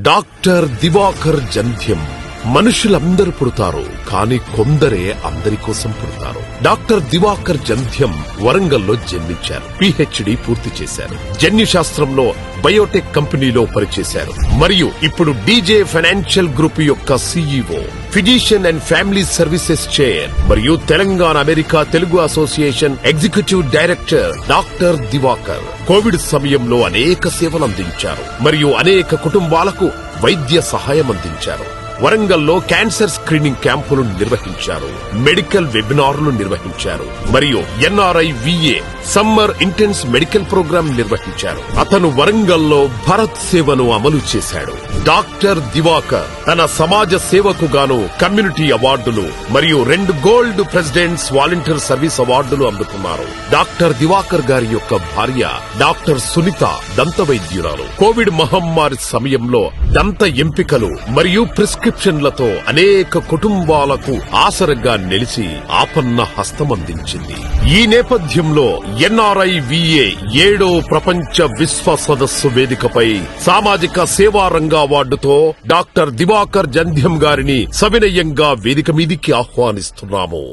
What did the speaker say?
Doctor Diwakar జంధ్యం. మనుషులందరూ పుడతారు, కానీ కొందరే అందరి కోసం పుడతారు. డాక్టర్ దివాకర్ జంధ్యం వరంగల్లో జన్మించారు. PhD పూర్తి చేశారు. జన్యు శాస్త్రంలో బయోటెక్ కంపెనీలో పనిచేశారు. మరియు ఇప్పుడు DJ ఫైనాన్షియల్ గ్రూప్ యొక్క CEO, physician and family services chair మరియు Telangana America Telugu association executive director. Doctor Divakar Covid సమయంలో అనేక సేవలు అందించారు మరియు అనేక కుటుంబాలకు వైద్య సహాయం అందించారు. వరంగల్లో క్యాన్సర్ స్క్రీనింగ్ క్యాంపులు నిర్వహించారు, మెడికల్ వెబినార్లు నిర్వహించారు మరియు NRI VA summer intense medical programme నిర్వహించారు. అతను వరంగల్లో భరత్ సేవను అమలు చేశాడు. డాక్టర్ దివాకర్ తన సమాజ సేవకు గాను కమ్యూనిటీ అవార్డులు మరియు 2 గోల్డ్ ప్రెసిడెంట్స్ వాలంటీర్ సర్వీస్ అవార్డులు అందుకున్నారు. డాక్టర్ దివాకర్ గారి యొక్క భార్య డాక్టర్ సునీత దంత వైద్యురాలు. కోవిడ్ మహమ్మారి సమయంలో దంత ఎంపికలు మరియు ప్రిస్క్రిప్షన్లతో అనేక కుటుంబాలకు ఆసరగా నిలిచి ఆపన్న హస్తమందించింది. ఈ నేపథ్యంలో NRI VA 7వ ప్రపంచ విశ్వ సదస్సు వేదికపై సామాజిక సేవా రంగ అవార్డుతో డాక్టర్ దివాకర్ జంధ్యం గారిని సవినయంగా వేదిక మీదికి ఆహ్వానిస్తున్నాము.